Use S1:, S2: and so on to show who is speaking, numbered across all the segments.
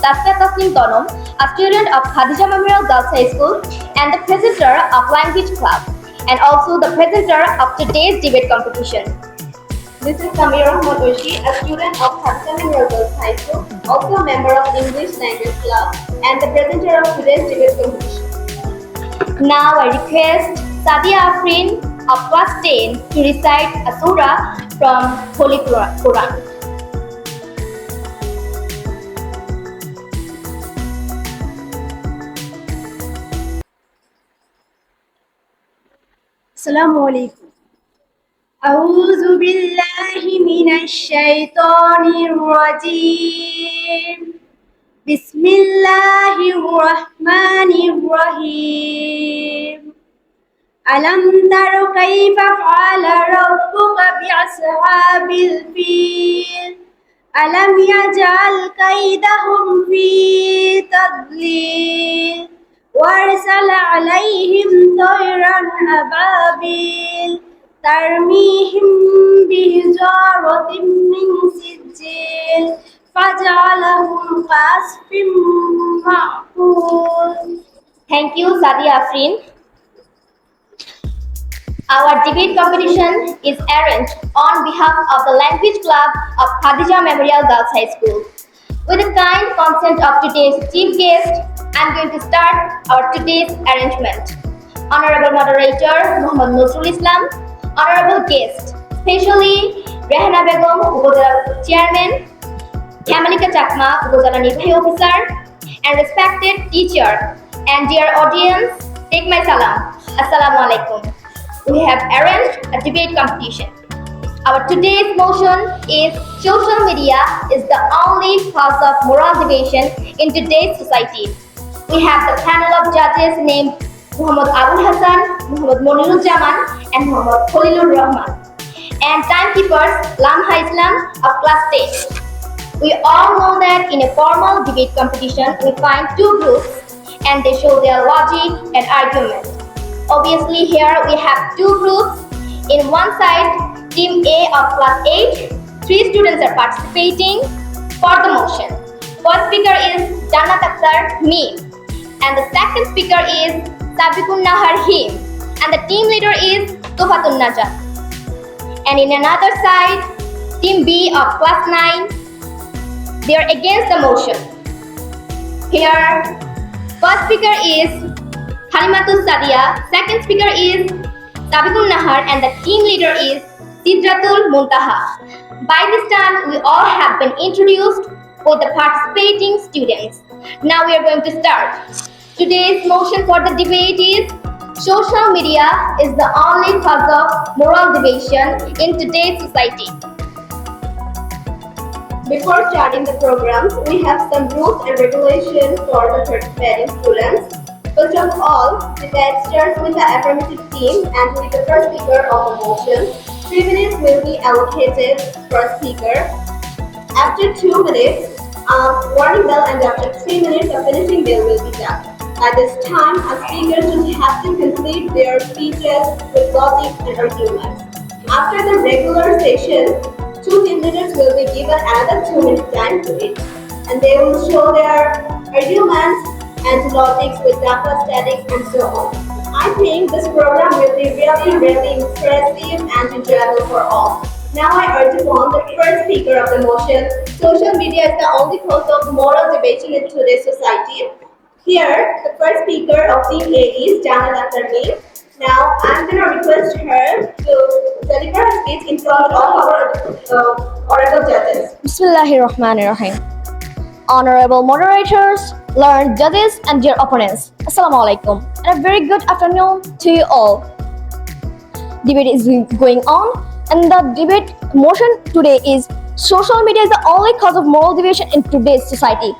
S1: Tasya Tasnim Tonom, a student of Khadija Memorial Girls High School and the presenter of Language Club, and also the presenter of today's debate competition. This is Samira Motoshi, a student of Khadija Memorial Girls High School, also a member of English Language Club, and the presenter of today's debate competition. Now I request Sadia Afrin of class 10 to recite a surah from Holy Quran.
S2: Assalamu alaikum. أعوذ بالله من الشيطان الرجيم. بسم الله الرحمن الرحيم. ألم تر كيف فعل ربك بأصحاب الفيل ألم يجعل كيدهم في تضليل وأرسل عليهم طيرا أبابيل ترميهم بحجارة من سجيل فجعلهم كعصف مأكول.
S1: Thank you, Sadia Afrin. Our debate competition is arranged on behalf of the Language Club of Khadija Memorial Girls High School. With the kind consent of today's chief guest, I'm going to start our today's arrangement. Honorable Moderator Muhammad Nusrul Islam, Honorable guest, especially Rehana Begum, Upazila Chairman, Kamalika Chakma, Upazila Nirbahi Officer, and respected teacher and dear audience, take my salam. Assalamu alaikum. We have arranged a debate competition. Our today's motion is social media is the only cause of moral deviation in today's society. We have the panel of judges named Muhammad Abul Hasan, Muhammad Monirul Jaman, and Muhammad Khalilur Rahman, and timekeepers Lamha Islam of class 10. We all know that in a formal debate competition, we find two groups and they show their logic and argument. Obviously, here we have two groups. In one side, Team A of class 8, 3 students are participating for the motion. First speaker is Jannat Akhtar, me, and the second speaker is Sabiqun Nahar, him, and the team leader is Tufatun Najat. And in another side, Team B of class 9, they are against the motion. Here, first speaker is Halimatul Sadia, second speaker is Sabiqun Nahar, and the team leader is Sidratul Muntaha. By this time, we all have been introduced with the participating students. Now we are going to start. Today's motion for the debate is social media is the only cause of moral deviation in today's society. Before starting the programs, we have some rules and regulations for the participating students. First of all, the debate starts with the affirmative team and with the first speaker of the motion. 3 minutes will be allocated per speaker. After 2 minutes, warning bell, and after 3 minutes, a finishing bell will be done. At this time, a speaker should have to complete their speeches with logic and arguments. After the regular session, 2 team leaders will be given another 2 minutes time to it, and they will show their arguments and logics with data statics and so on. I think this program will be really impressive and enjoyable for all. Now I urge upon the first speaker of the motion. Social media is the only cause of moral deviation in today's society. Here, the first speaker of Team A is Jannat Akhtar. Now I'm going to request her to deliver her speech in front of all our honorable judges. Bismillahirrahmanirrahim. Honorable moderators, learned judges, and dear opponents, Assalamu alaikum, and a very good afternoon to you all. Debate is going on, and the debate motion today is social media is the only cause of moral deviation in today's society.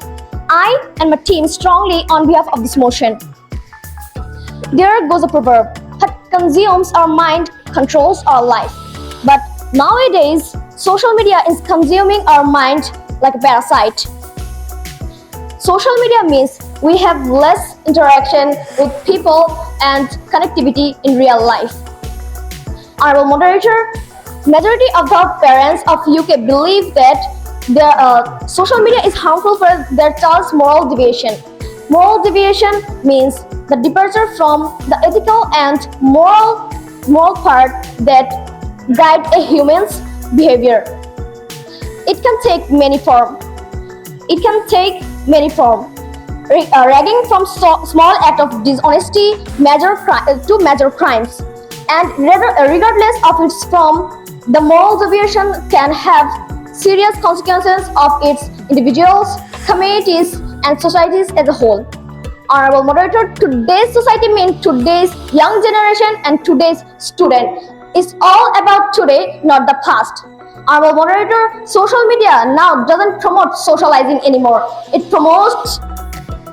S1: I and my team strongly on behalf of this motion. There goes a proverb: what consumes our mind controls our life. But nowadays, social media is consuming our mind like a parasite. Social media means we have less interaction with people and connectivity in real life. Honorable moderator, majority of the parents of UK believe that Social media is harmful for their child's moral deviation. Moral deviation means the departure from the ethical and moral part that guide a human's behavior. It can take many forms. It can take many forms, ranging from small act of dishonesty to major crimes. And regardless of its form, the moral deviation can have serious consequences of its individuals, communities, and societies as a whole. Honorable moderator, today's society means today's young generation and today's student. It's all about today, not the past. Honorable moderator, social media now doesn't promote socializing anymore. It promotes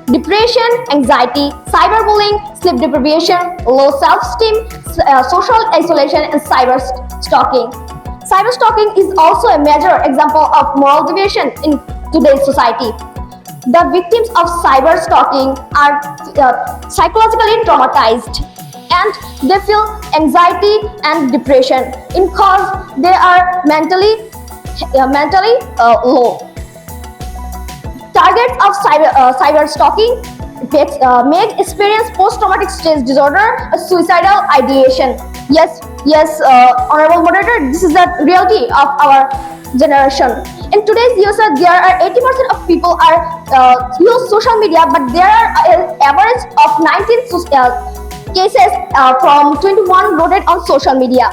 S1: depression, anxiety, cyberbullying, sleep deprivation, low self-esteem, social isolation, and cyber stalking. Cyber stalking is also a major example of moral deviation in today's society. The victims of cyber stalking are psychologically traumatized and they feel anxiety and depression because they are mentally low. Targets of cyber stalking may experience post-traumatic stress disorder, a suicidal ideation. Yes, honorable moderator, this is the reality of our generation. In today's user, there are 80% of people use social media, but there are an average of 19 cases from 21 loaded on social media.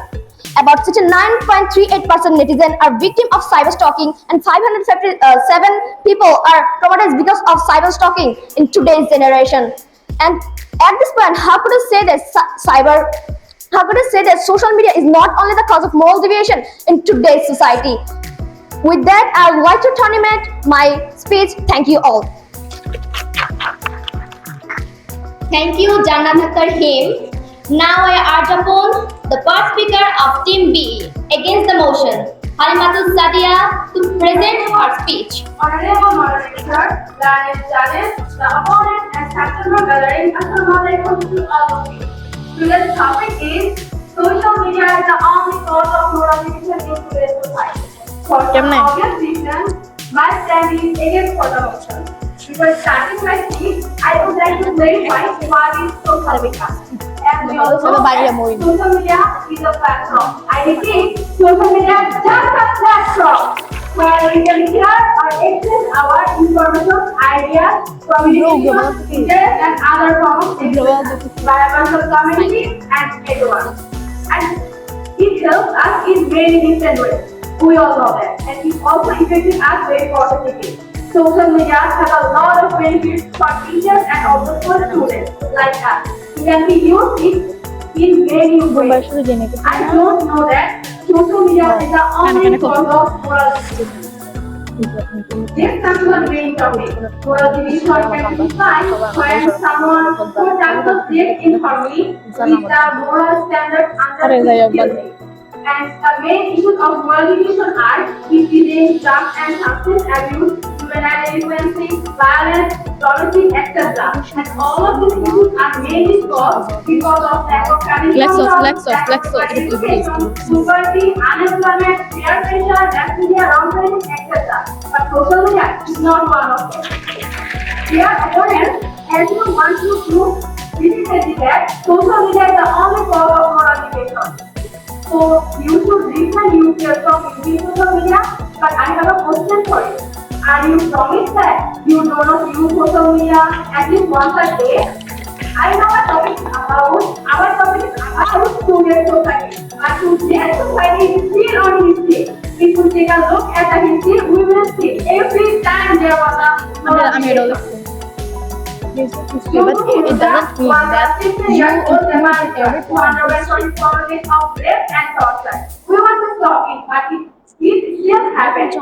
S1: About 69.38% netizens are victims of cyber stalking, and 577 people are traumatized because of cyber stalking in today's generation. And at this point, how could I say that social media is not only the cause of moral deviation in today's society? With that, I would like to terminate my speech. Thank you all.
S3: Thank you, Jannat Him. Now I urge upon the first speaker of Team B against the motion, Halimatul Sadia, to present her speech.
S2: Honorable moderator, learned judges, the opponent and customer gathering, assalamualaikum to all of you. Today's topic is social media is the only source of moral division in today's society. For some obvious reasons, my stand is against for the motion. Before starting my speech, I would like to clarify what is social media. And we also know that social media is a platform. I repeat, social media is just a platform where we can share or exchange our information, ideas, communication, interests, and other forms of expression by a bunch of community and everyone. And it helps us in many different ways. We all know that. And it also affects us very positively. Social media has a lot of benefits for teachers and also for students like us. It can be used in many ways. I don't know that social media is the only source of moral division. This comes to the main topic. Moral division can be defined when someone who does not live in harmony with the moral standards under his theory. And the main issues of moral division are misdemeanors, drug and substance abuse, juvenile delinquency, violence, poverty, etc. And all of these issues are mainly caused because of lack of traditional knowledge, lack of education, poverty, unemployment, peer pressure, mass media, wrongdoing, etc. But social media is not one of them. Dear opponents, as you want to prove repeatedly that social media is the only cause of moral division. So you should refrain yourself from using social media, but I have a question for you. Are you promised that you do not use social media at least once a day? I know our topic is about student society. But today's society is still on history. If we take a look at the history, we will see every time there was a
S1: But it doesn't mean that you implement every point.
S2: of rape and torture. We want to stop it, but it still happens.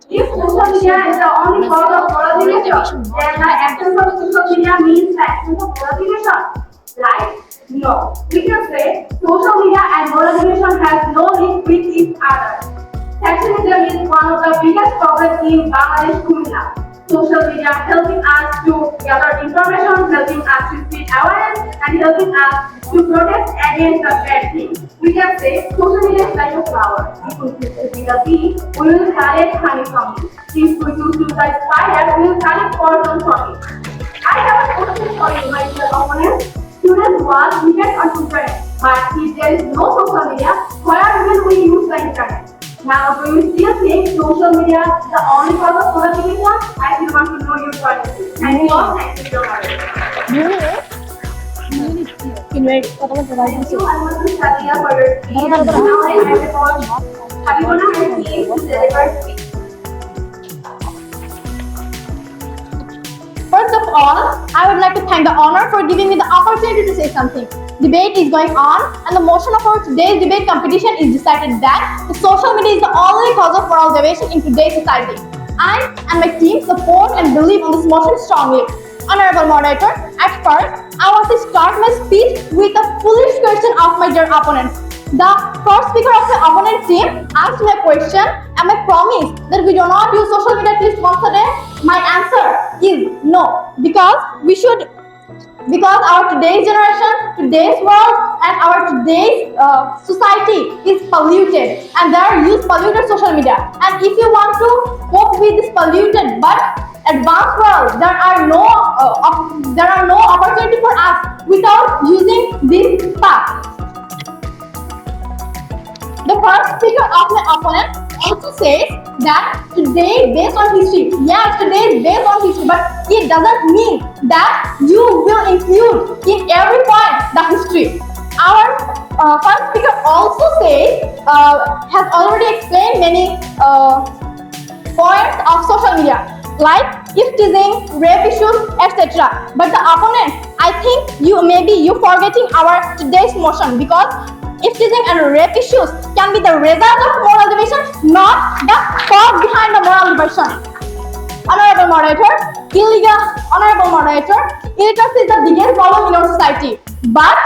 S2: If social media is the only cause of moral division, then the absence of social media means the absence of moral division. Right? No. We can say social media and moral division have no link with each other. Sexism is one of the biggest problems in Bangladesh, Cumilla. social media helping us to gather information, helping us to spread awareness, and helping us to protect against the bad things. We can say social media is like a flower. If we choose to be the bee, we will collect honey from it. If we choose to be the spider, we will collect poison from it. I have a question for you, my dear opponent. Students want weekend on internet, but if there is no social media, where will we use the internet? Now, do you still think social media is the only cause of productivity? I still want to know your point of view. Thank you all. Thank you so much. Thank you. I want to Khadija for your speech. Now I have the call Habibona and team to deliver speech.
S3: First of all, I would like to thank the honor for giving me the opportunity to say something. Debate is going on, and the motion of our today's debate competition is decided that the social media is the only cause of moral deviation in today's society. I and my team support and believe on this motion strongly. Honorable moderator, at first, I want to start my speech with a foolish question of my dear opponents. The first speaker of my opponent team asked me a question and I promise that we do not use social media at least once a day. My answer is no, because our today's generation, today's world, and our today's society is polluted, and they are used polluted social media. And if you want to cope with this polluted but advanced world, there are no opportunity for us without using this path. The first speaker of my opponent also says that today based on history. Yes, today is based on history, but it doesn't mean that you will include in every point the history. Our first speaker also says, has already explained many points of social media, like if teasing, rape issues, etc. But the opponent, I think you forgetting our today's motion, because if teasing and rape issues can be the result of moral deviation, not the cause behind the moral deviation. Honorable moderator, illiteracy is the biggest problem in our society. But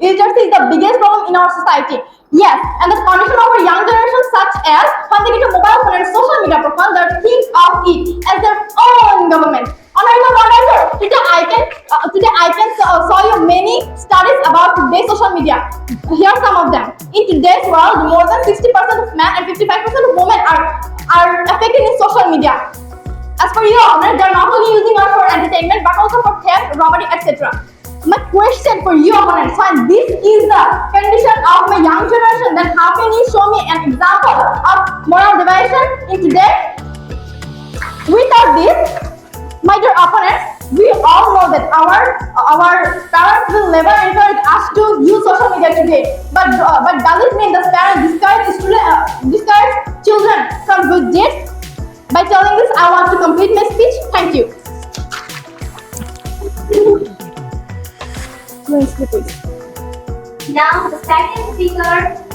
S3: illiteracy is the biggest problem in our society. Yes, and the condition of our young generation, such as when they get a mobile phone and social media profile, they think of it as their own government. Honorable moderator, today I can show you many studies about today's social media. Here are some of them. In today's world, more than 60% of men and 55% of women are affected in social media. As for you, they are not only using us for entertainment but also for theft, robbery, etc. My question for you, opponents, when this is the condition of my young generation, then how can you show me an example of moral deviation in today? Without this, my dear opponents, we all know that our parents will never encourage us to use social media today. But does it mean the parents discourage children from good deeds? By telling this, I want to complete my speech. Thank you.
S1: Now the second speaker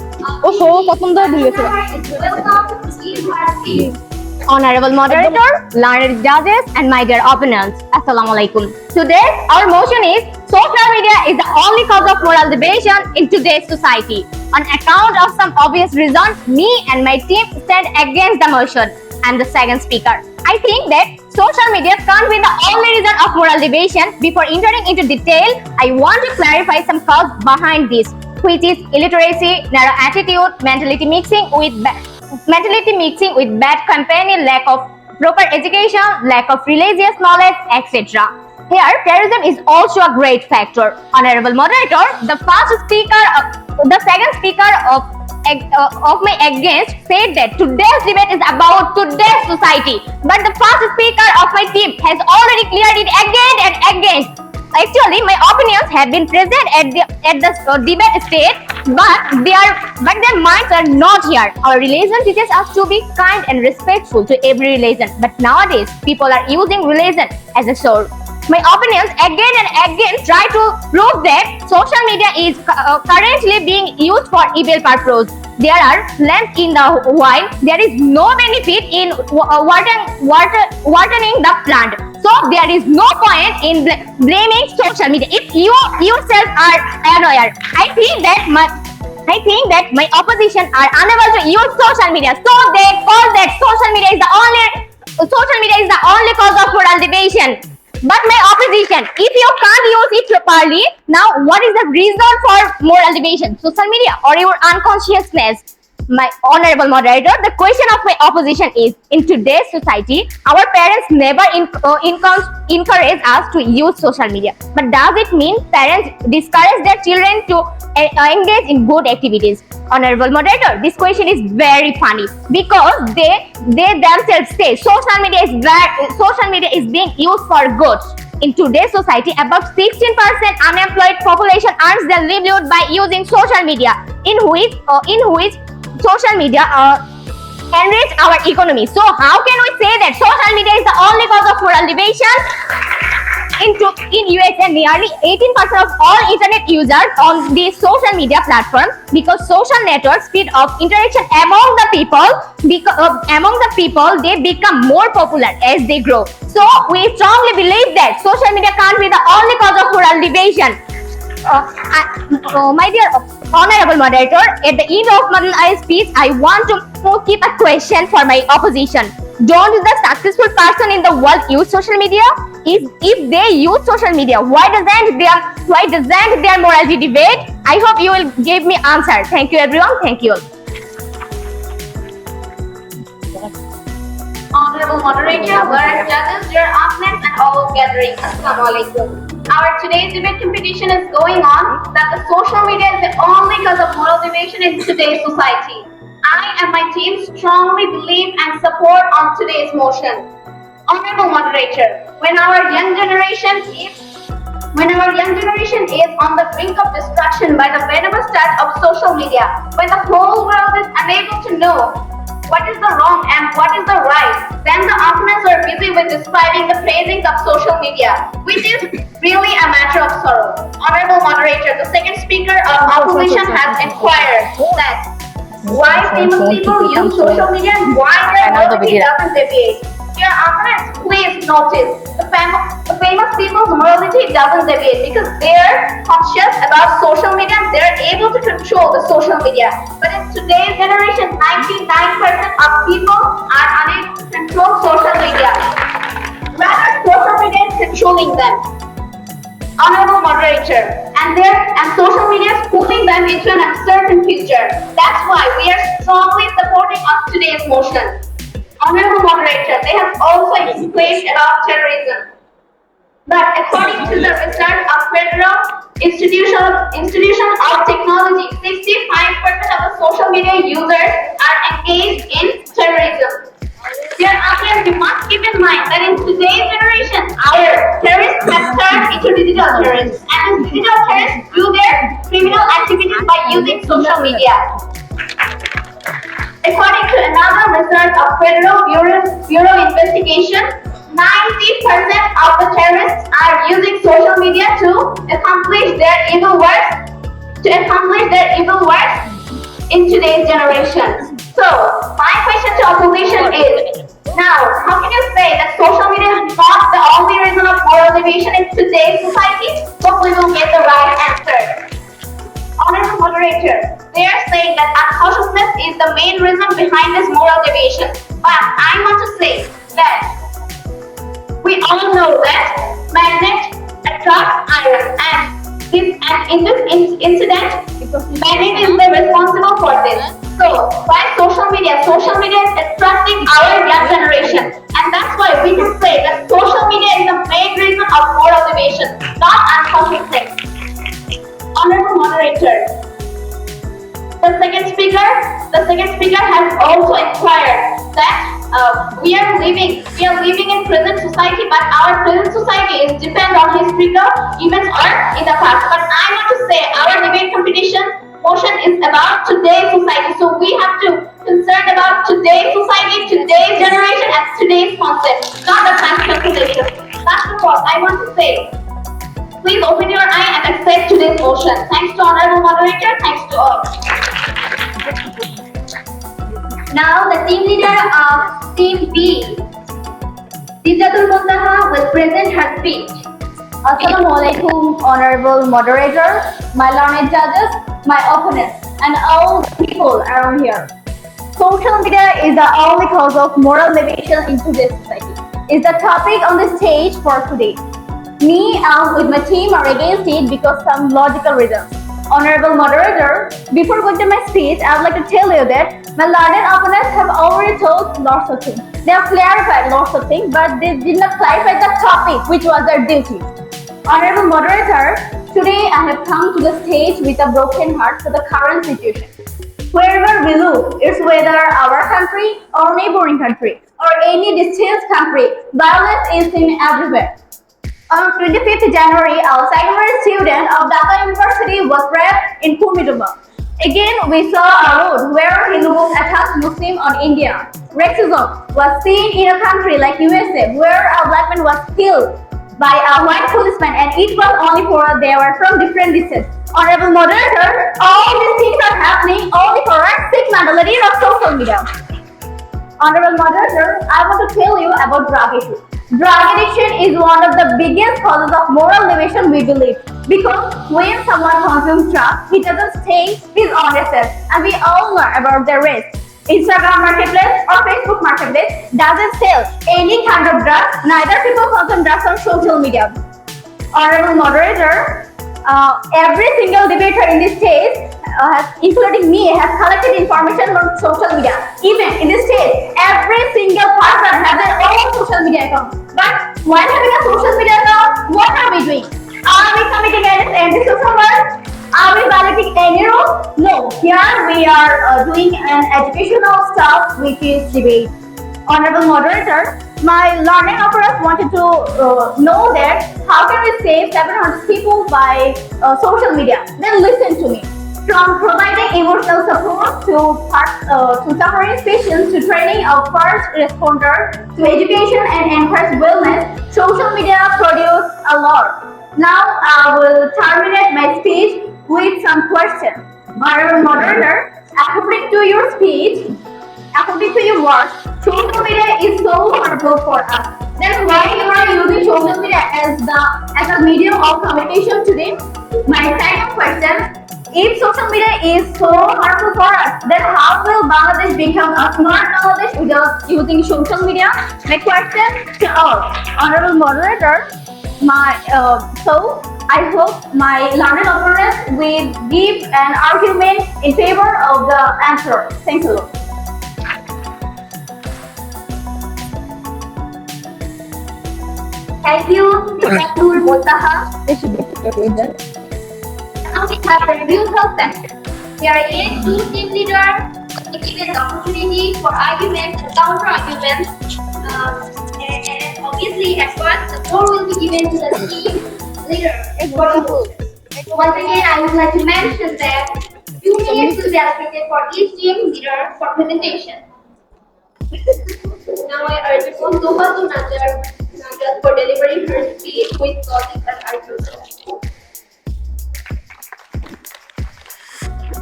S3: Honorable moderator, learned judges, and my dear opponents, Assalamu alaikum. Today, our motion is social media is the only cause of moral deviation in today's society. On account of some obvious reasons, me and my team stand against the motion. I'm the second speaker. I think that social media can't be the only reason of moral deviation. Before entering into detail, I want to clarify some cause behind this, which is illiteracy, narrow attitude, mentality mixing with bad company, lack of proper education, lack of religious knowledge, etc. Here, terrorism is also a great factor. Honorable moderator, the second speaker of my against said that today's debate is about today's society, but the first speaker of my team has already cleared it again and again. Actually, my opinions have been present at the debate stage, but their minds are not here. Our religion teaches us to be kind and respectful to every religion, but nowadays people are using religion as a sword. My opponents again and again try to prove that social media is currently being used for evil purpose. There are lamps in the wine. There is no benefit in watering the plant. So there is no point in blaming social media if you yourself are unaware. I think that my opposition are unable to use social media, so they call that social media is the only
S1: social media is the only cause of moral deviation. But my opposition, if you can't use it properly, now what is the reason for moral deviation? Social media or your unconsciousness? My honorable moderator, the question of my opposition is: in today's society, our parents never encourage us to use social media. But does it mean parents discourage their children to engage in good activities? Honorable moderator, this question is very funny because they themselves say social media is being used for good. In today's society, about 16% unemployed population earns their livelihood by using social media, in which social media enrich our economy. So how can we say that social media is the only cause of moral deviation? In USA, nearly 18% of all internet users on the social media platforms, because social networks speed up interaction among the people. They become more popular as they grow. So we strongly believe that social media can't be the only cause of moral deviation. My dear honorable moderator, at the end of my speech, I want to keep a question for my opposition. Don't the successful person in the world use social media? If they use social media, why doesn't their morality debate? I hope you will give me answer. Thank you, everyone. Thank you.
S3: Honorable moderator, learned judges, dear opponents, and all gathering. Assalamu alaikum. Our today's debate competition is going on that the social media is the only cause of moral deviation in today's society. I and my team strongly believe and support on today's motion. Honorable moderator, when our young generation is on the brink of destruction by the venomous touch of social media, when the whole world is unable to know what is the wrong and what is the right, then the opponents are busy with describing the praising of social media, which is really a matter of sorrow. Honorable moderator, the second speaker of opposition has inquired that why famous people use social media and why their morality doesn't deviate. Dear opponents, please notice the famous people's morality doesn't deviate because they're conscious about social media and they're able to control the social media. But in today's generation, 99% of people are unable to control social media. Rather, social media is controlling them. Honorable moderator, and social media is pulling them into an uncertain future. That's why we are strongly supporting on today's motion. Honorable moderator, they have also explained about terrorism. But according to the research of Federal Institution of Technology, 65% of the social media users are engaged in terrorism. Dear audience, we must keep in mind that in today's generation, our terrorists have turned into digital terrorists, and these digital terrorists do their criminal activities by using social media. According to another research of Federal Bureau Investigation, 90% of the terrorists are using social media to accomplish their evil works in today's generation. So, my question to opposition is, now, how can you say that social media is not the only reason of moral deviation in today's society? Hopefully we'll get the right answer. Honorable moderator, they are saying that unconsciousness is the main reason behind this moral deviation. But I want to say that we all know that magnet attracts iron, and in this incident, magnet is responsible for this. So, by social media is attracting our young generation, and that's why we can say that social media is the main reason of moral deviation, not unconsciousness. Honorable moderator, the second speaker has also inquired that we are living in present society, but our present society is depend on historical events or in the past. But I want to say our debate competition motion is about today's society, so we have to concern about today's society, today's generation, and today's concept, not the past calculation. Last of all, I want to say, please open your eye and accept today's motion. Thanks to honorable moderator. Thanks to all.
S1: Now the team leader of Team B, Sijatul Muntaha, will present her speech.
S4: Assalamu alaikum, honorable moderator, my learned judges, my opponents, and all people around here. Social media is the only cause of moral deviation in today's society. Is the topic on the stage for today. Me along with my team are against it because some logical reasons. Honorable moderator, before going to my speech, I would like to tell you that my learned opponents have already told lots of things. They have clarified lots of things, but they did not clarify the topic, which was their duty. Honorable moderator, today I have come to the stage with a broken heart for the current situation. Wherever we look, it's whether our country or neighboring country or any distant country, violence is seen everywhere. On 25th January, a secondary student of Dhaka University was raped in Cumilla. Again, we saw a road where Hindus attacked Muslims on India. Racism was seen in a country like USA, where a black man was killed by a white policeman, and it was only for they were from different distances. Honorable moderator, all these things are happening only for our sick mentality of social media. Honorable moderator, I want to tell you about drug issue. Drug addiction is one of the biggest causes of moral deviation, we believe, because when someone consumes drugs, he doesn't stay his own self, and we all know about the risk. Instagram marketplace or Facebook marketplace doesn't sell any kind of drugs, neither people consume drugs on social media. Honorable moderator, every single debater in this stage, including me, has collected information on social media. Even in this stage, every single person has their own social media account. But while having a social media account, what are we doing? Are we committing any anti-social work? Are we violating any rules? No. Here we are doing an educational stuff, which is debate. Honorable moderator, my learning operators wanted to know that how can we save 700 people by social media? Then listen to me. From providing emotional support to suffering patients to training of first responder to education and encourage wellness, social media produce a lot. Now I will terminate my speech with some questions. Honorable moderator, according to your speech, according to your words, social media is so harmful for us. Then why you are using social media as a medium of communication today? My second question, if social media is so harmful for us, then how will Bangladesh become a smart Bangladesh without using social media? My question to all, honorable moderator, so I hope my learned opponents will give an argument in favor of the answer. Thank you.
S1: Thank you, Dr. Motaha. Now we have a rebuttal session. Here two team leaders will be given the opportunity for arguments and counter arguments. And obviously, at first, the floor will be given to the team leader for the vote. Once again, I would like to mention that 2 minutes will be allocated for each team leader for presentation. Now I urge Tuha to Najar for delivering her speech with logic and arguments.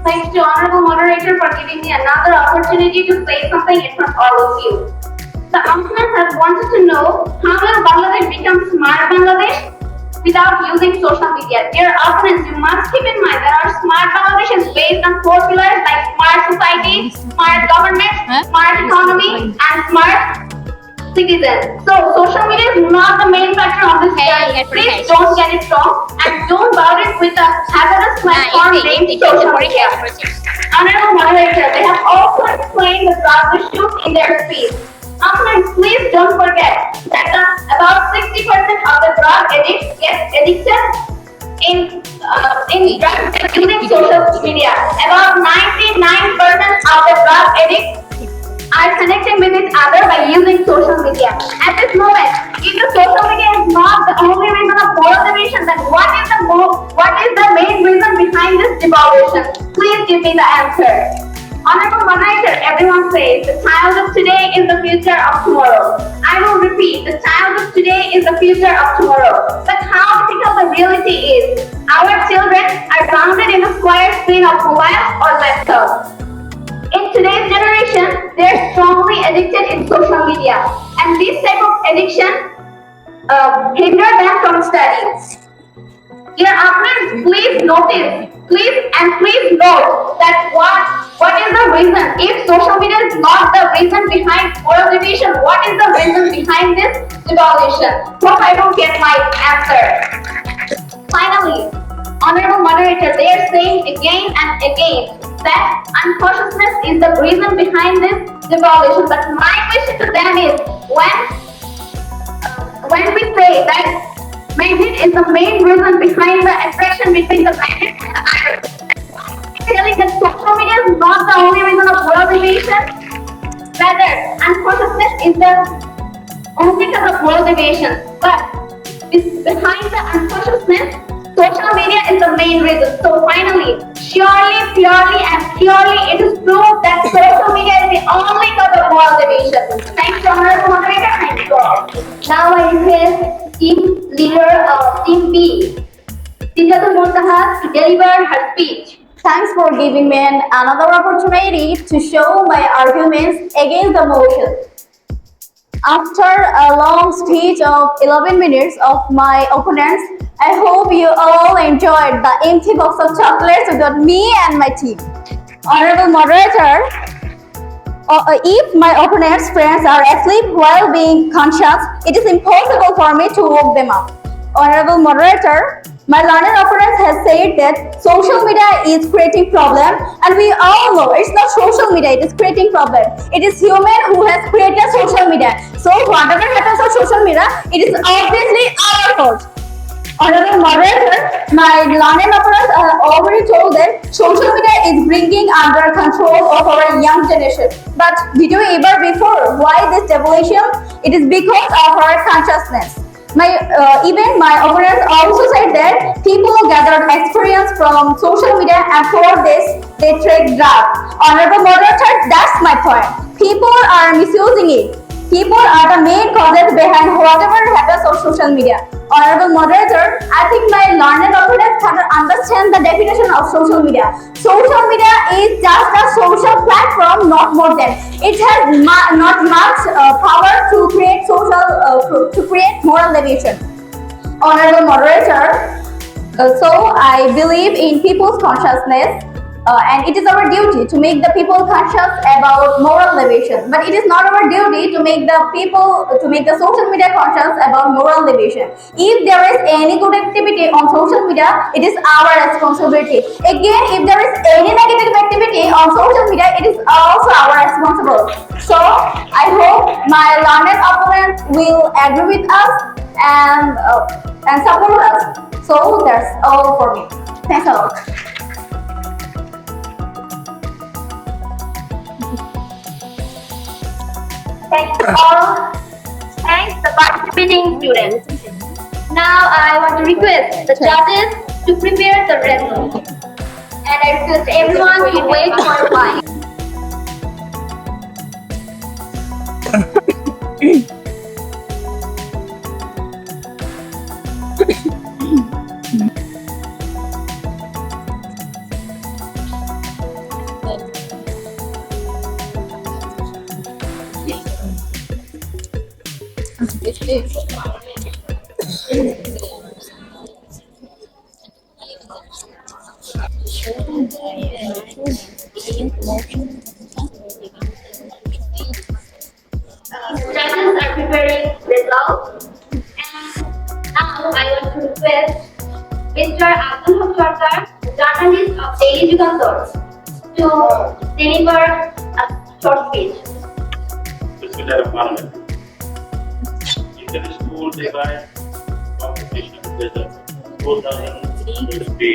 S1: Thanks to Honorable Moderator for giving me another opportunity to say something in front of all of you. The opponents have wanted to know how will Bangladesh become smart Bangladesh without using social media. Dear opponents, you must keep in mind that our smart Bangladesh is based on 4 pillars like smart society, smart government, smart economy, and smart citizens. So social media is not the main factor on this journey. Please don't get it wrong and don't bout it with a hazardous platform named social media. Honorable moderator, they have also explained the drug issues in their speech. Opponents, please don't forget that about 60% of the drug addicts get addicted in drugs using social media. About 99% of the drug addicts are connecting with each other by using social media. At this moment, if the social media is not the only reason of moral deviation, then what is the main reason behind this deviation? Please give me the answer. Honorable moderator, everyone says the child of today is the future of tomorrow. I will repeat, the child of today is the future of tomorrow. But how difficult the reality is. Our children are grounded in a square screen of mobile or laptop. In today's generation, they are strongly addicted in social media, and this type of addiction hinder them from studying.
S2: Dear applicants, please notice, please note that what is the reason? If social media is not the reason behind moral deviation, what is the reason behind this devaluation? Hope I don't get my answer. Finally, honorable moderator, they are saying again and again that unconsciousness is the reason behind this devaluation. But my question to them is, when we say that magnet is the main reason behind the attraction between the magnet and the iron, telling that social media is not the only reason of polarization, rather unconsciousness is the only cause of polarization. But behind the unconsciousness, social media is the main reason. So finally, surely, purely and purely, it is proved that social media is the only cause of polarization. Thank you, honorable moderator. Thank you all.
S1: Now I request team leader of Team B, Sijatul Muntaha, to deliver her speech.
S4: Thanks for giving me another opportunity to show my arguments against the motion. After a long speech of 11 minutes of my opponents, I hope you all enjoyed the empty box of chocolates with me and my team. Honorable moderator, if my opponent's friends are asleep while being conscious, it is impossible for me to wake them up. Honorable moderator, my learned opponent has said that social media is creating problem, and we all know it's not social media, it is creating problem. It is human who has created social media. So whatever happens on social media, it is obviously our fault. Honorable moderator, my learned opponents have already told that social media is bringing under control of our young generation. But did you ever before why this devolution? It is because of our consciousness. Even my opponents also said that people gathered experience from social media and for this they take drugs. Honorable moderator, that's my point. People are misusing it. People are the main causes behind whatever happens on social media. Honorable moderator, I think my learned opponents cannot understand the definition of social media. Social media is just a social platform, not more than. It has not much power to create to create moral deviation. Honorable moderator, so I believe in people's consciousness. And it is our duty to make the people conscious about moral deviation. But it is not our duty to make the social media conscious about moral deviation. If there is any good activity on social media, it is our responsibility. Again, if there is any negative activity on social media, it is also our responsibility. So I hope my learned opponents will agree with us and support us. So that's all for me. Thanks a lot.
S1: Thank you all. Thanks the participating students. Now I want to request the judges to prepare the result. And I request everyone to wait for a while. Judges are preparing results. And now I want to request Mr. Abul Hasan, journalist of Daily Jugansor, to deliver a short speech.
S5: Affirmative. In the school divide competition with the 2020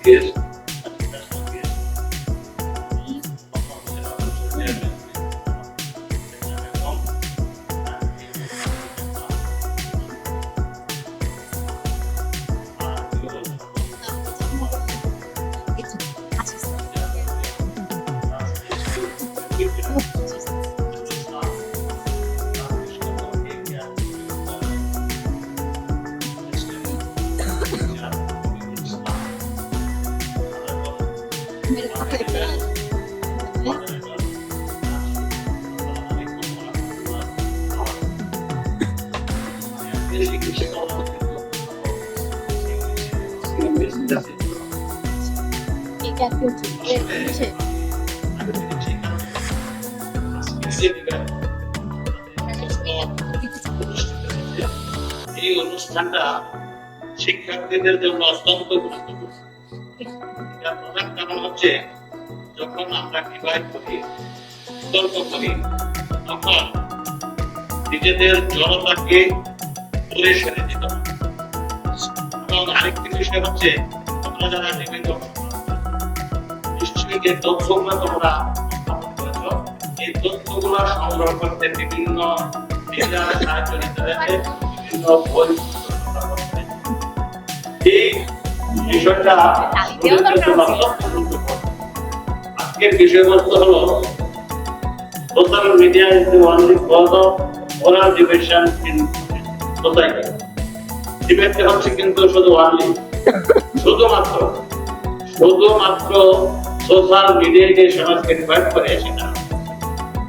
S5: is বৈদেশিক বিষয়টা এই অনুষ্ঠানটা শিক্ষার্থীদের জন্য অত্যন্ত গুরুত্বপূর্ণ। এটার প্রধান কারণ হচ্ছে যখন আমরা ডিভাইড করি, বিতর্ক করি, তখন নিজেদের জড়তাকে দূরে সরে দিতে হবে। এবং আরেকটি বিষয় হচ্ছে তোমরা যারা ডিবেট নিশ্চয়ই যে তথ্যগুলো তোমরা উপস্থাপন করেছ, এই তথ্যগুলো সংগ্রহ করতে বিভিন্ন মিডিয়ার সাহায্য নিতে হয়েছে, বিভিন্ন বই। এই বিষয়টা আজকের বিষয়বস্তু হলো social media is the only cause of oral division in society. ডিবেটটা হচ্ছে কিন্তু শুধু অনলি শুধুমাত্র সোশ্যাল মিডিয়ায় যে সমাজকে ডিভাইড করে সেটা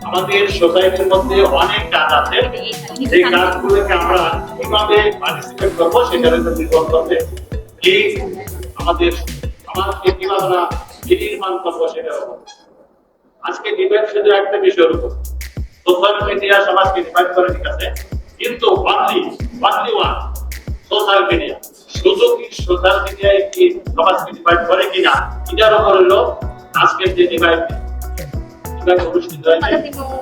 S5: আমাদের সোসাইটির মধ্যে অনেক কাজ আছে, যে কাজগুলোকে আমরা কিভাবে পার্টিসিপেট করবো সেটার উপর নির্ভর করবে কি আমাদের সমাজকে কিভাবে আমরা নির্মাণ করবো সেটার উপর। আজকে ডিবেট শুধু একটা বিষয়ের উপর। সোশ্যাল মিডিয়া সমাজকে ডিভাইড করে, ঠিক আছে, কিন্তু অনলি ওয়ান সোশ্যাল মিডিয়া। শুধু কি সোশ্যাল মিডিয়ায় কি সমাজকে ডিভাইড করে কিনা এটার উপর হলো আজকের যে ডিভাইড অনুষ্ঠিত হয়েছে।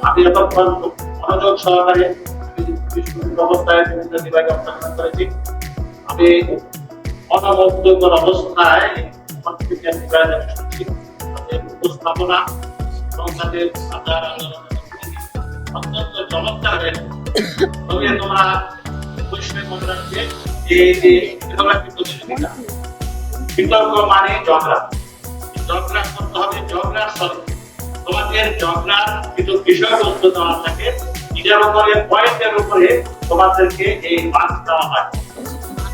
S5: আমি এতক্ষণ মনোযোগ সহকারে অবস্থায় বিভিন্ন ডিভাইড অংশগ্রহণ করেছি। আমি অনবদ্যকর অবস্থায় উপস্থাপনা এবং তাদের আচার আচরণ অত্যন্ত চমৎকার হয়েছে। তবে তোমরা অবশ্যই মনে রাখবে যে এগুলো একটি প্রতিযোগিতা। বিতর্ক মানে ঝগড়া করতে হবে, ঝগড়ার স্থলে তোমাদের ঝগড়ার কিছু বিষয়বস্তু দেওয়া থাকে, এটার উপরে পয়েন্টের উপরে তোমাদেরকে এই মার্কস দেওয়া হয়।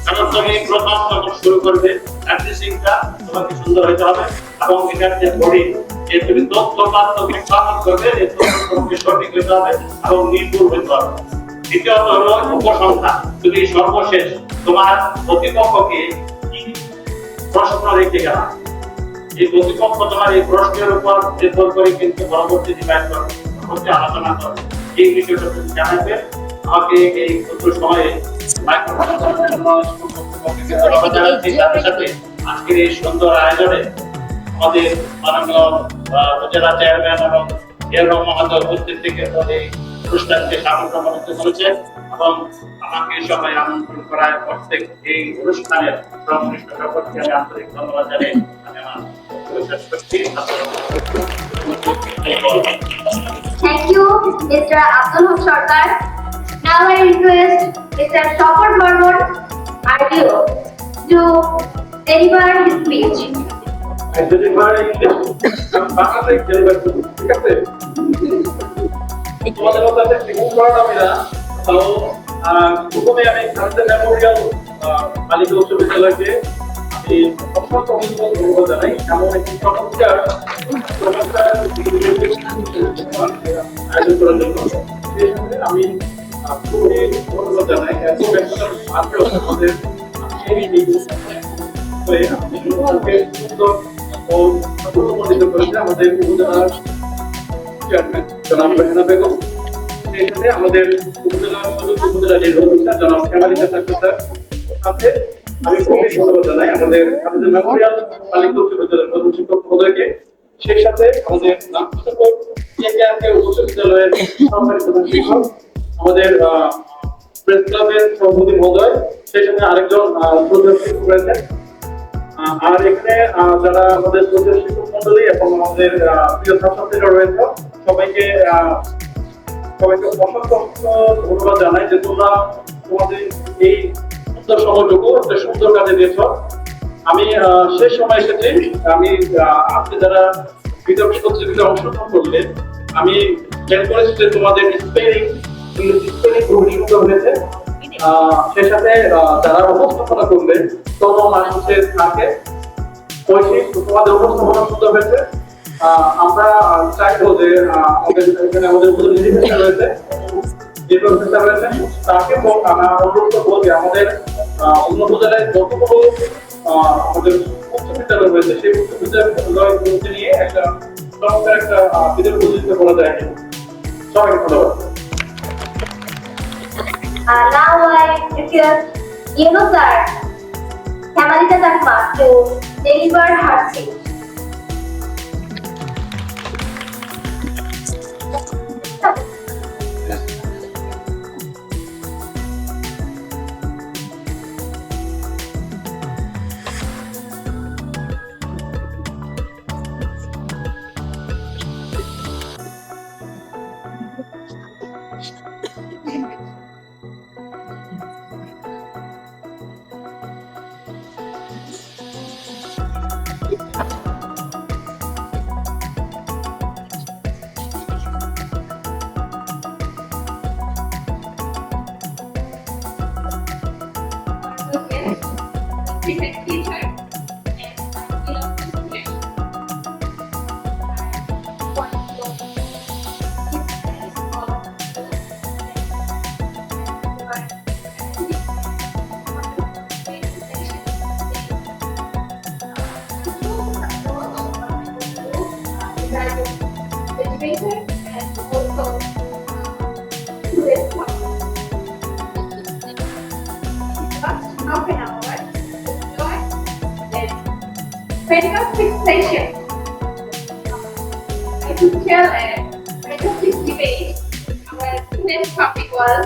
S5: কারণ তুমি প্রথম যখন শুরু করবে অ্যাড্রেসিংটা তোমাকে সুন্দর হতে হবে এবং এটার যে বডি যে তুমি তথ্যপাত্রকে স্থাপন করবে এই তথ্য তোমাকে সঠিক হতে হবে এবং নির্ভুল হতে হবে। দ্বিতীয়ত হলো উপসংখ্যা। তুমি সর্বশেষ তোমার প্রতিপক্ষকে কি প্রশ্ন রেখে গেল, এই প্রতিপক্ষ তোমার এই প্রশ্নের উপর নির্ভর করে কিন্তু পরবর্তী ডিভাইড করবে, পরবর্তী আলোচনা করবে। এই বিষয়টা তুমি জানাবে আমাকে এই ক্ষুদ্র সময়ে আজকের এই সুন্দর আয়োজনে আমাদের মাননীয় উপজেলা চেয়ারম্যান এবং এরকম মহোদয় উপস্থিত থেকে এই অনুষ্ঠানকে সামগ্রিক করেছেন এবং আমাকে সবাই আমন্ত্রণ করার প্রত্যেক এই অনুষ্ঠানের সংশ্লিষ্ট সকলকে আমি আন্তরিক ধন্যবাদ জানাই। আমি আমার
S1: Thank you, Mr. Abul Hasan. Now I request Mr. Shopper Mormon, RDO, to deliver his speech.
S6: তোমাদের মধ্যে সিকিম করাটা আমি না, তাও প্রথমে আমি খাদিজা মেমোরিয়াল বালিকা উচ্চ বিদ্যালয়কে আমি অসংখ্য ধন্যবাদ জানাই। এমন একটি চমৎকার আয়োজন করার জন্য আমি খুবই ধন্যবাদ জানাই। এত ব্যস্ততার মাঝেও আমাদের সুন্দর ও অনুমোদিত করেছে আমাদের উপজেলার চেয়ারম্যান জনাব রেহানা বেগম, সেই সাথে আমাদের উপজেলার উপজেলা নির্বাহী অফিসার জনাব কামালিকা স্যার সাথে আমি খুবই ধন্যবাদ জানাই আমাদের মেমোরিয়াল বালিকা উচ্চ বিদ্যালয়ের প্রধান শিক্ষক মহোদয়কে, সেই সাথে আমাদের উচ্চ বিদ্যালয়ের সহকারী প্রধান শিক্ষক, আমাদের প্রেস ক্লাবের সভাপতি মহোদয়, সেই সাথে আরেকজন প্রধান শিক্ষক রয়েছেন। আর এখানে যারা আমাদের প্রধান শিক্ষক মন্ডলী এবং আমাদের প্রিয় ছাত্রছাত্রীরা রয়েছে সবাইকে অসংখ্য ধন্যবাদ জানাই যে তোমরা তোমাদের এই সুন্দর সময়টুকু একটা সুন্দর কাজে দিয়েছ। আমি শেষ সময় এসেছি, আমি আজকে যারা বিতর্ক প্রতিযোগিতায় অংশগ্রহণ করলে আমি খেয়াল করেছি যে তোমাদের স্পেলিং খুবই সুন্দর হয়েছে। সেই সাথে যারা উপস্থাপনা করলে মানুষের থাকে ঐশিক তোমাদের উপস্থাপনা সুন্দর হয়েছে। আমরা চাইবো যে আমাদের এখানে আমাদের উপর নির্দেশনা রয়েছে যে প্রফেসর রয়েছেন তাকে আমি অনুরোধ করবো যে আমাদের অন্য উপজেলায় যতগুলো আমাদের উচ্চ বিদ্যালয় রয়েছে সেই উচ্চ বিদ্যালয়গুলোকে নিয়ে একটা চমৎকার একটা বিদ্যালয় প্রতিযোগিতা করা যায়। সবাইকে ধন্যবাদ।
S1: Now I request Yunus sir, Hemalita Takma to deliver her speech.
S2: Different teacher and students. Educator and also students. Half an hour. Fantastic session. I could tell a fantastic debate. Our student's topic was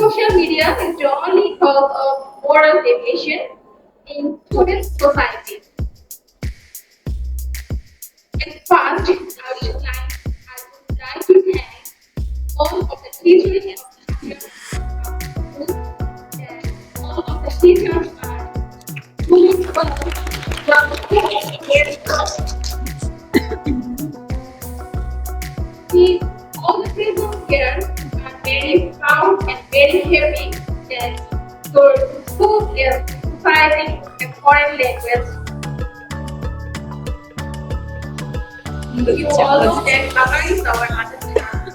S2: social media is the only cause of moral deviation in today's society. At first, I would like to thank all of the teachers and all of the teachers are doing See, all the people here are very proud and very happy that your school is society a foreign language. You all know that Baba is our mother tongue.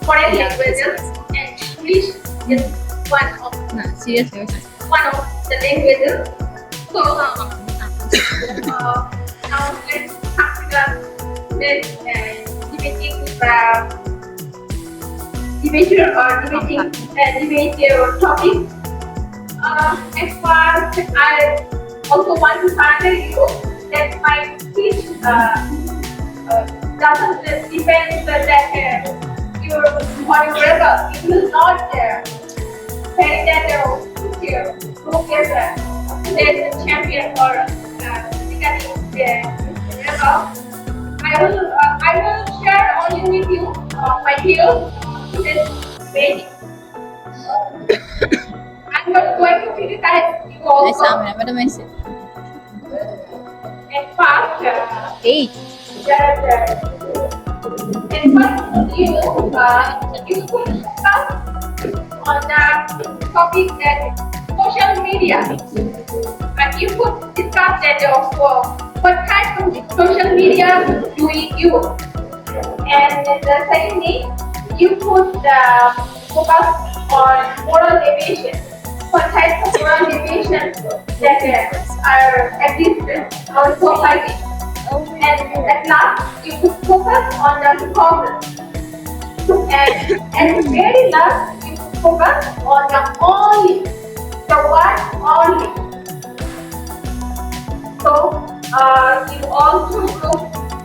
S2: Foreign languages and English is one of the languages. So now let's talk about this debating with debate topic. As far as I also want to tell you that my speech doesn't depend that your on your result. It will not say that who gets the champion or regarding the result. I will share only with you my views this debate. I'm not going to criticize you also. In fact, that you could focus on the topic that social media, and you could discuss that also what type of social media do we use, and the secondly, you could focus on moral deviation. What types of moral deviation that are exist in our society. And at last, you could focus on the causes. And at the very last, you could focus on the word only. So, you also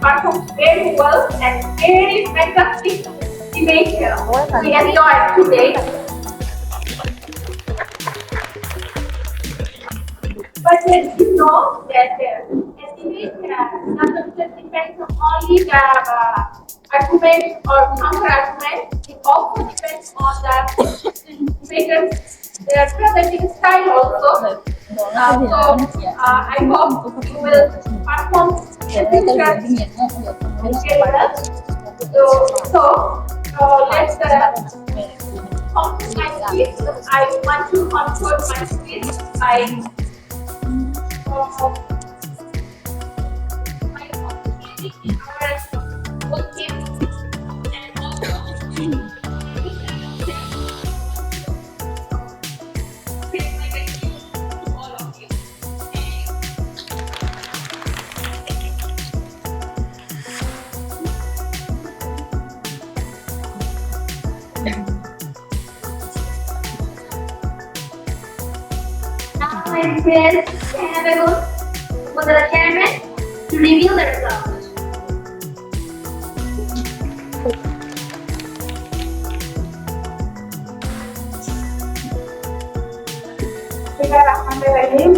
S2: perform very well and very fantastic debate here. We enjoyed today. But you know that debate doesn't just depend on only the argument or counter-argument. It also depends on the debater's presenting style also. I hope you will perform very well. So let's conclude my speech. I want to conclude my speech by
S1: Now I request Hannah for the chairman to reveal the result.
S2: Bismillahirrahmanirrahim.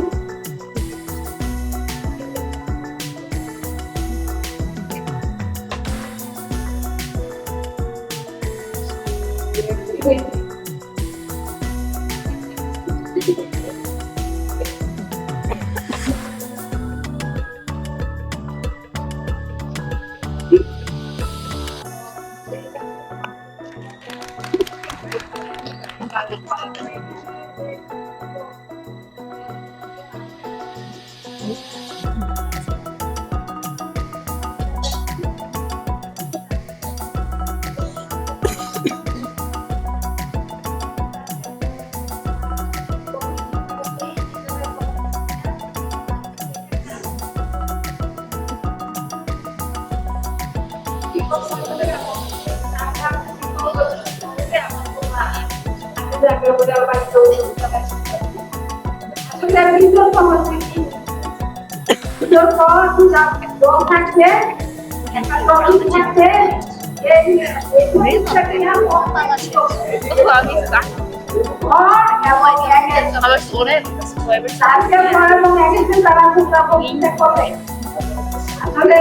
S2: আসলে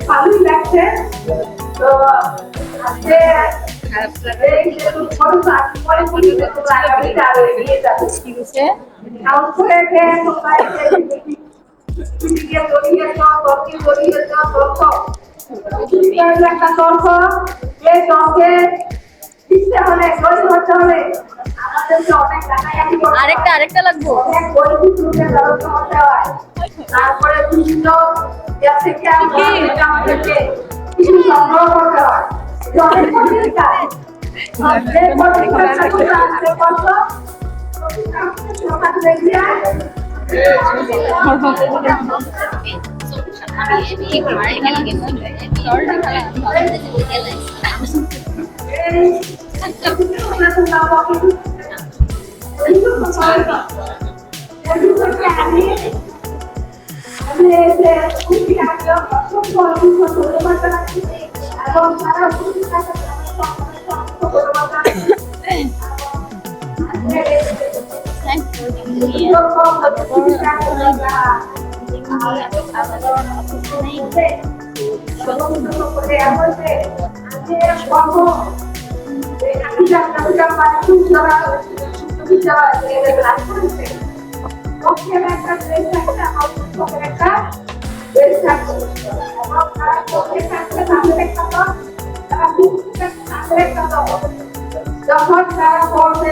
S2: ভালোই লাগছে তো আজকে এই যে ছোট পরে আগামীতে আরো এগিয়ে যাবে কাউন্সিলে তোমরা একটা তর্ক এই তর্কে শিখতে হলে গরিব হতে হলে আমাদেরকে অনেক টাকায়াতি
S4: আরেকটা লাগবো।
S2: অনেক গরিব লোকের ব্যবস্থা করতে হয় তারপরে বিভিন্ন থেকে আমাদেরকে কিছু সংগ্রহ করতে হয় এটা অনেক কঠিন কাজ যে কঠিন কাজটা করতে আসতে কত যখন তারা পড়বে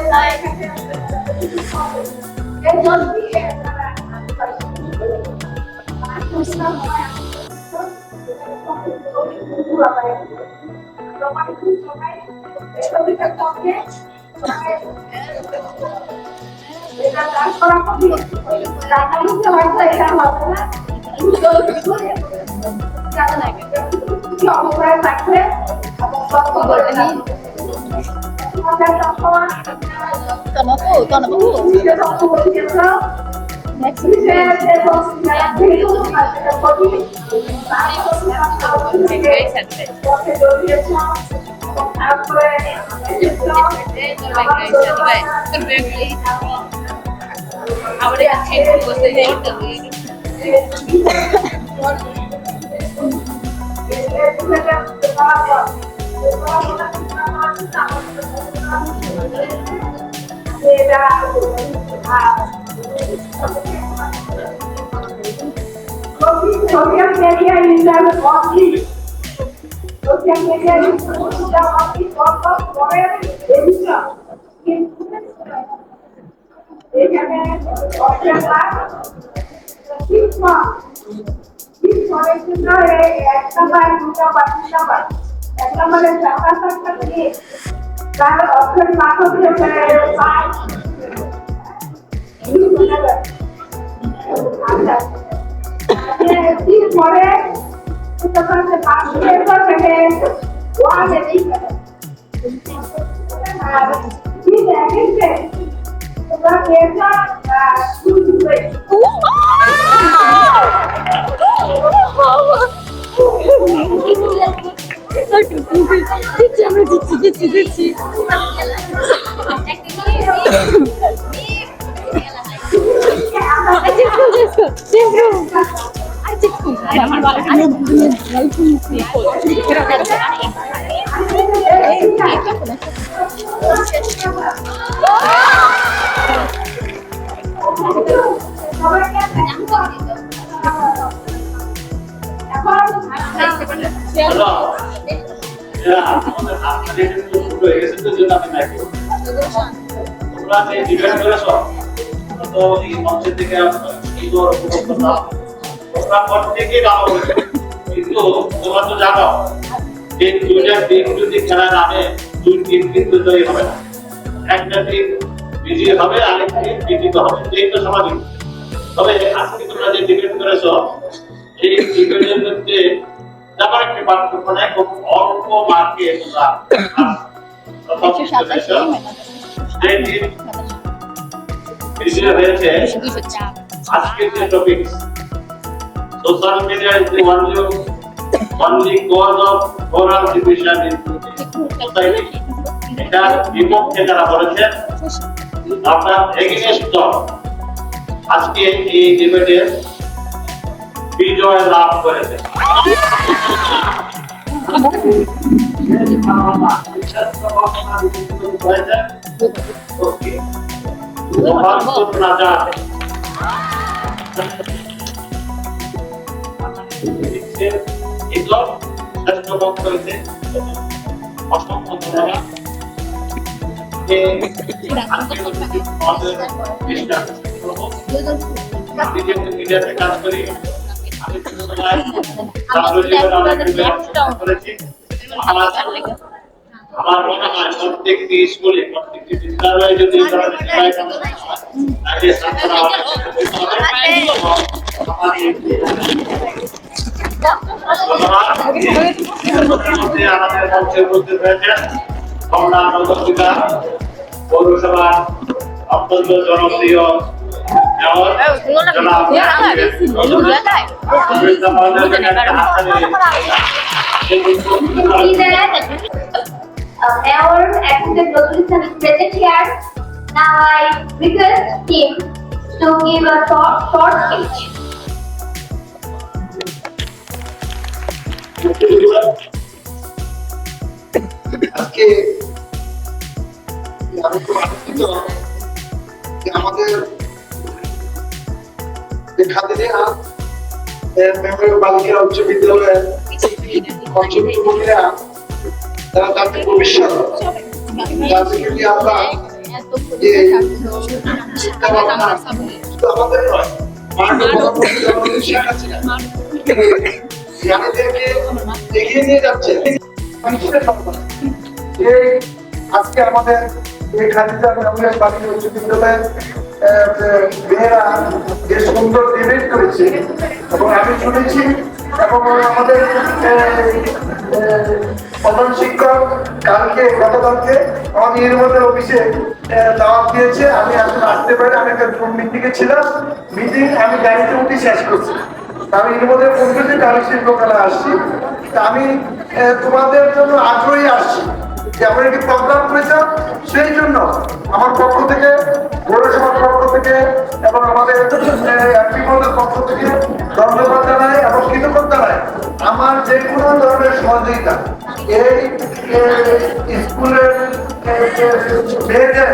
S2: Social media is a only. Social media is only for education. এখানে মা কি করে কিন্তু একটা বাই দুটা পাঁচটা বাই একটা মানে চারটা চারটা দিয়ে তাহলে অক্ষর মাত্র দিয়ে পাঁচ আচ্ছা তিন পরে তখন পাঁচ পেপার থেকে ওয়ান এদিক আর কি দেখেন তোমরা কেসা শুরু করে
S5: আমাদের আপনাদের কিন্তু শুরু হয়ে গেছে তো জন্য আমি নাকি তোমরা যে ডিবেট করেছো তো এই মঞ্চ থেকে এই তোমরা প্রত্যেকেই ভালো করেছো কিন্তু তোমরা তো জানো এই দুইটা টিম যদি খেলা নামে দুই টিম কিন্তু জয়ী হবে না একটা টিম বিজয়ী হবে আরেকটা টিম বিজিত হবে এই তো স্বাভাবিক তবে আজকে তোমরা যে ডিবেট করেছো এই ডিবেটের মধ্যে যাবার একটি পার্থক্য নাই খুব অল্প মার্কে তোমরা বিজয়ী হয়েছে আজকের যে topic social media is the only cause of moral division in society এটা বিপক্ষে যারা বলেছেন আমরা এগেইনস্ট আজকে এই ডিবেটে বিজয় লাভ করেছে অসংখ্য ধন্যবাদ মিডিয়াতে কাজ করি আমার মনে হয় প্রত্যেকটি স্কুলে প্রত্যেকটি বিদ্যালয়ে যদি আমাদের মঞ্চে উপস্থিত হয়েছেন হোমনা নগরপিতা পৌরসভার অত্যন্ত জনপ্রিয়
S1: Our accepted resolution is present here. Now I request him to give a short speech.
S7: আজকে আমি খুব আনন্দিত যে আমাদের খাদিজা মেমোরিয়াল বালিকা উচ্চ বিদ্যালয়ের পঞ্চম যুবকেরা তারা তাদের ভবিষ্যৎ তাদেরকে নিয়ে আমরা যে চিন্তা ভাবনা শুধু আমাদের নয় জ্ঞানীদেরকে এগিয়ে নিয়ে যাচ্ছে আজকে আমাদের এই খাদিজা মেমোরিয়াল বালিকা উচ্চ বিদ্যালয়ের মেয়েরা যে সুন্দর ডিবেট করেছে এবং আমি শুনেছি এবং আমাদের প্রধান শিক্ষক গতকালকে আমাদের নির্বাচন অফিসে দাওয়াত দিয়েছে আমি আসলে আসতে পারি আমি একটা জুম মিটিংয়ে ছিলাম আমি গাড়িতে উঠে শেষ করছি আমি নির্বাচনে ফোন করেছি আমি শিল্পকলা আসছি আমি তোমাদের জন্য আগ্রহী আসছি যে আমরা একটি প্রোগ্রাম করেছিলাম সেই জন্য আমার পক্ষ থেকে পৌরসভার পক্ষ থেকে এবং আমাদের এমপিদের পক্ষ থেকে ধন্যবাদ জানাই এবং কৃতজ্ঞতা জানাই আমার যে কোনো ধরনের সহযোগিতা এই স্কুলের মেয়েদের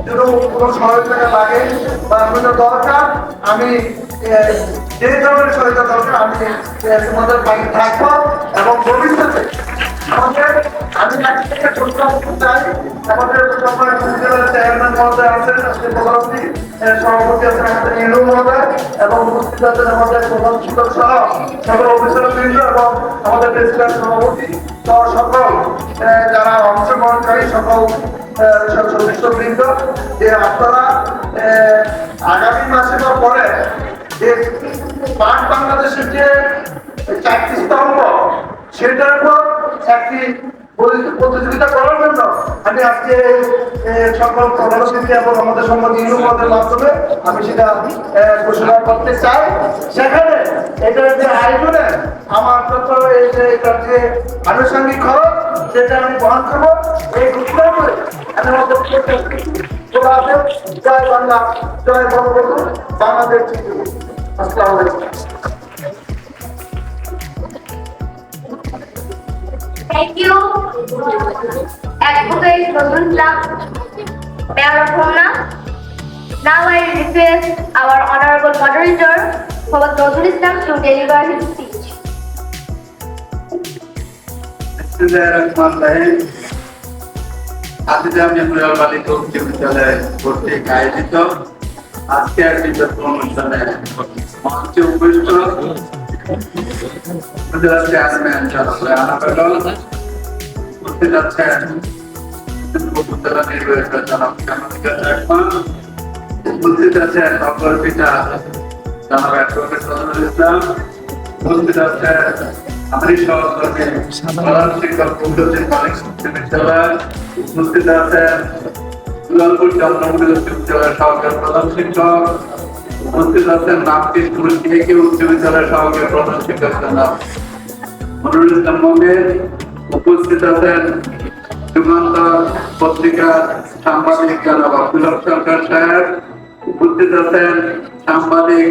S7: যদি কোনো সহযোগিতা লাগে বা কোনো দরকার আমি যে ধরনের সহায়তা দরকার আমি তোমাদের পাশে থাকবো এবং ভবিষ্যতে আমাদের আমি থেকে ঘোষণা করতে চাই আমাদের চেয়ারম্যান মহোদয় আছেন সভাপতি আছেন আমাদের ইলু মহোদয় এবং উপস্থিত আছেন আমাদের প্রধান শিক্ষক সহ সকল অফিসারবৃন্দ এবং আমাদের প্রেসিডেন্ট সভাপতি সহ সকল যারা অংশগ্রহণকারী সকল সদস্যবৃন্দ যে আপনারা আগামী মাসে বা পরে যে পাক বাংলাদেশের যে 4টি স্তম্ভ সেটার উপর একটি প্রতিযোগিতা করার জন্য আমি আজকে সকল প্রধান অতিথি এবং আমাদের সম্মানীয় ইউনিয়নের মাধ্যমে আমি সেটা ঘোষণা করতে চাই। সেখানে এটার যে আয়োজনে আমার তো এই যে এটার যে আনুষঙ্গিক খরচ সেটা আমি বহন করবো এই ঘোষণা করে আমি আমাদের জয় বাংলা জয় বঙ্গবন্ধু বাংলাদেশ। আসসালামু আলাইকুম।
S1: Thank you, Advocate Nozul Islam, Mayor of Homna. Now I request our Honorable Moderator, Mohammad Nozul Islam, to deliver his speech.
S8: Khadija Memorial বালিকা উচ্চ বিদ্যালয়ে কর্তৃক আয়োজিত আজকের বিতর্ক অনুষ্ঠানে মঞ্চে উপবিষ্ট চেয়ারম্যান উপস্থিত আছেন উপজেলা নির্বাহী জনাব উপস্থিত আছেন নগর পিতা জনাব অ্যাডভোকেট নজরুল ইসলাম, উপস্থিত আছেন আমারই সহকর্মী প্রধান শিক্ষক মালিক বিদ্যালয়, উপস্থিত আছেন দুলালপুর চন্দ্রমণি উচ্চ বিদ্যালয়ের সহকারী প্রধান শিক্ষক, উপস্থিত আছেন নামকৃষ্ণপুর কেকে উচ্চ বিদ্যালয়ের সহকারী প্রধান শিক্ষক জনাব মনিরুল ইসলাম মোমেন, উপস্থিত আছেন যুগান্তর পত্রিকার সাংবাদিক জনাব আব্দুল হাসান সাহেব, উপস্থিত আছেন সাংবাদিক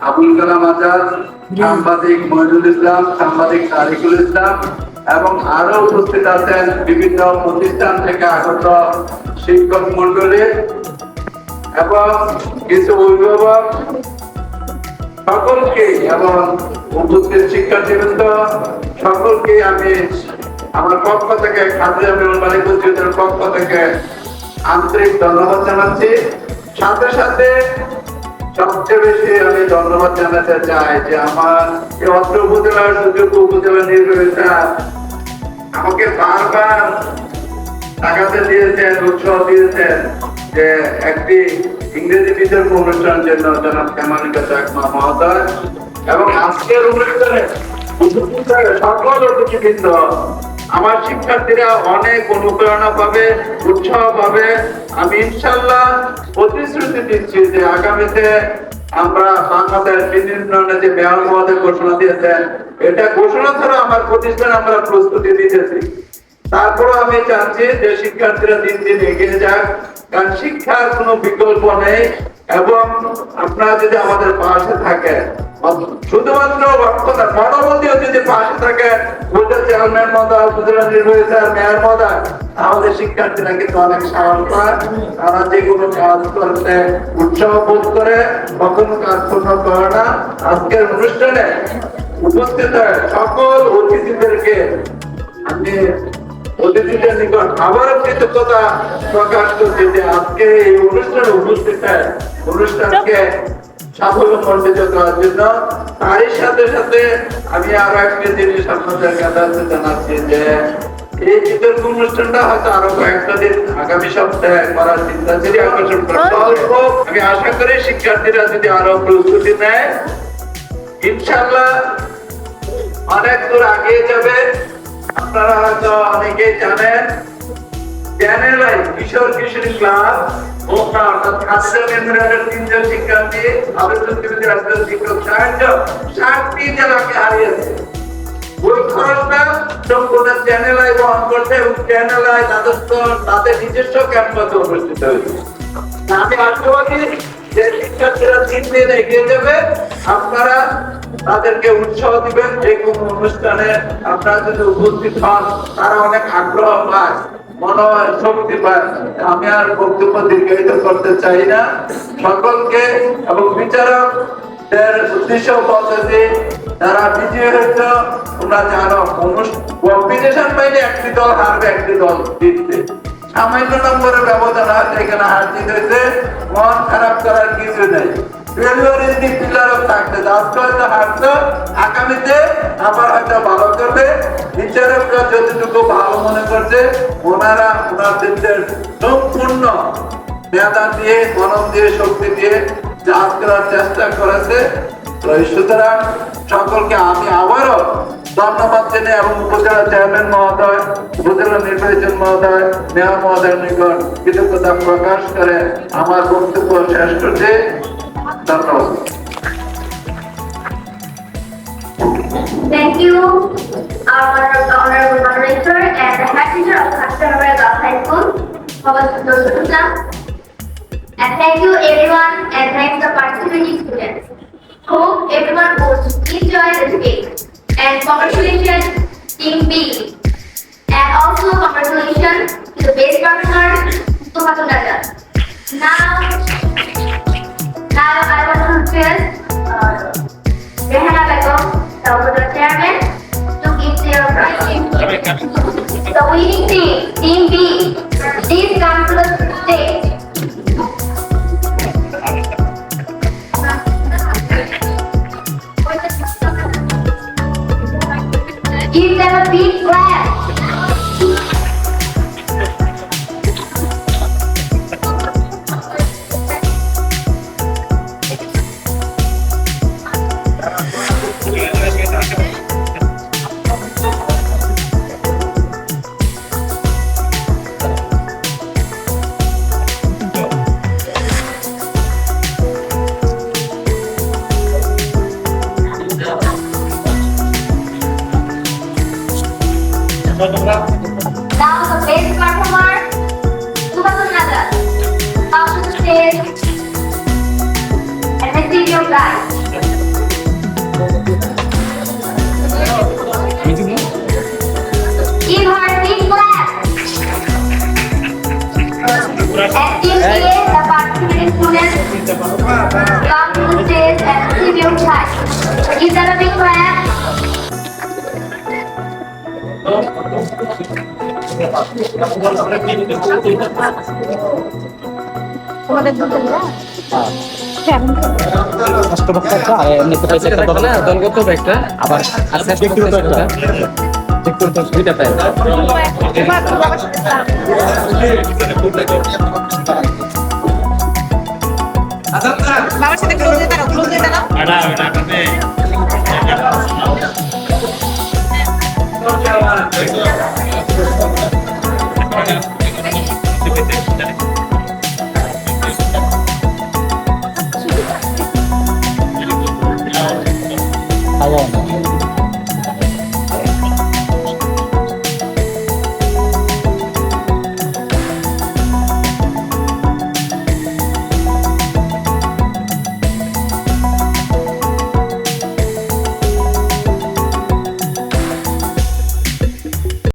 S8: আবুল কালাম আজাদ, সাংবাদিক মহিদুল ইসলাম, সাংবাদিক তারিকুল ইসলাম এবং আরো উপস্থিত আছেন বিভিন্ন প্রতিষ্ঠান থেকে আগত শিক্ষক মন্ডলী এবং কিছু অভিভাবক সকলকে এবং উপস্থিত শিক্ষার্থীবৃন্দ সকলকে আমি আমার পক্ষ থেকে খাদিজা মেমোরিয়াল বালিকা উচ্চ বিদ্যালয়ের পক্ষ থেকে আন্তরিক ধন্যবাদ জানাচ্ছি। সাথে সাথে সবচেয়ে বেশি আমি ধন্যবাদ জানাতে চাই যে আমার এই অত্র উপজেলার সুযোগ্য উপজেলা নির্বাহীরা আমাকে বারবার টাকাতে দিয়েছেন, উৎসাহ দিয়েছেন যে একটি ইংরেজি বিতর্ক অনুষ্ঠানের জন্য জনাব কামালিকা চাকমা মহোদয় এবং আজকের অনুষ্ঠানে সকল অতিথিবৃন্দ আমার শিক্ষার্থীরা অনেক অনুপ্রেরণা পাবে, উৎসাহ পাবে। আমি ইনশাল্লাহ প্রতিশ্রুতি দিচ্ছি যে আগামীতে আমরা বাংলাদেশ বিভিন্ন যে মেয়র মহোদয় ঘোষণা দিয়েছেন এটা ঘোষণা ছাড়া আমার প্রতিষ্ঠান আমরা প্রস্তুতি দিতেছি। তারপরে আমি চাচ্ছি যে শিক্ষার্থীরা দিন দিন এগিয়ে যাক, কারণ শিক্ষার কোনো বিকল্প নেই এবং আপনারা যদি আমাদের পাশে থাকেন শুধুমাত্র মনোবলীও যদি পাশে থাকেন উপজেলা চেয়ারম্যান মহোদয়, উপজেলা নির্বাহী স্যার, মেয়র মহোদয়, আমাদের শিক্ষার্থীরা কিন্তু অনেক সাহস পায়, তারা যে কোনো কাজ করতে উৎসাহ বোধ করে, কখনো কাজ পূর্ণ করে না। আজকের অনুষ্ঠানে উপস্থিত সকল অতিথিদেরকে আমি অতিথিদের নিকট আবারও কৃতজ্ঞতা প্রকাশ করছি যে আজকে এই অনুষ্ঠানে উপস্থিত অনুষ্ঠানকে সাফল্য মণ্ডিত করার জন্য। তারই সাথে সাথে আমি আরো একটা জিনিস আপনাদের কাছে জানাচ্ছি যে এই বিতর্ক অনুষ্ঠানটা হয়তো আরো কয়েকটা দিন আগামী সপ্তাহে করার চিন্তা ছিল। আমি আশা করি শিক্ষার্থীরা যদি আরো প্রস্তুতি নেয় ইনশাল্লাহ অনেক দূর আগিয়ে যাবে। আপনারা হয়তো অনেকেই জানেন চ্যানেলাই কিশোর কিশোরী ক্লাব হোমনা অর্থাৎ খাদিজা মেমোরিয়ালের 3 জন শিক্ষার্থী একজন শিক্ষক 60টি জেলাকে হারিয়েছে। ওই খরচটা সম্পূর্ণ চ্যানেলাই বহন করতে এবং চ্যানেলাই তাদের নিজস্ব ক্যাম্পাসে অনুষ্ঠিত হয়েছে। আমি আশাবাদী যে শিক্ষার্থীরা 3 দিন এগিয়ে যাবে, আপনারা তাদেরকে উৎসাহ দিবেন। যে কোনো অনুষ্ঠানে আপনারা যদি উপস্থিত হন তারা অনেক আগ্রহ পায়, মনোবল শক্তি পায়। আমি আর বক্তব্য দীর্ঘায়িত করতে চাই না। সকলকে এবং বিচারক এর উদ্দেশ্য বলতেছি যারা বিজয়ী হয়েছে তোমরা জানো কম্পিটিশন পাইলে একটি দল হারবে একটি দল জিতবে সামান্য নম্বরের ব্যবধান আছে এখানে হার জিত হয়েছে মন খারাপ করার কিছু নেই আগামীতে আবার হয়তো ভালো করবে বিচারকরা যতটুকু ভালো মনে করছে ওনারা ওনাদের সম্পূর্ণ মেধা দিয়ে মনন দিয়ে শক্তি দিয়ে কাজ করার চেষ্টা করেছে সুতরাং সকলকে আমি আবারও ধন্যবাদ জানাই এবং উপজেলা চেয়ারম্যান মহোদয় উপজেলা নির্বাচন মহোদয় মেয়র মহোদয়ের নিকট কৃতজ্ঞতা প্রকাশ করে আমার বক্তব্য শেষ করতে ধন্যবাদ।
S1: Thank you, our honorable moderator and the head teacher of Khadija Memorial Girls High School, Abul Hasan. And thank you everyone and thanks the participating students. Hope everyone would enjoy the debate. And congratulations Team B. And also congratulations to the best partner, Khadija. Now I want to request Rehana Begum, the chairman, to give their prize. The winning team, Team B, please come to the stage. Give them a big clap. Now the best performer, Khadija, come to the stage and receive your prize. Give her a big clap. And Team A, the participating students, come to the stage and receive your prize. Give them a big clap.
S9: এমনিতে পয়সা একটা দল না দলগত একটা আবার ব্যক্তিগত একটা ব্যক্তিগত দুইটা পায়
S2: বাবার সাথে ক্লোজ দিয়ে দাঁড়াও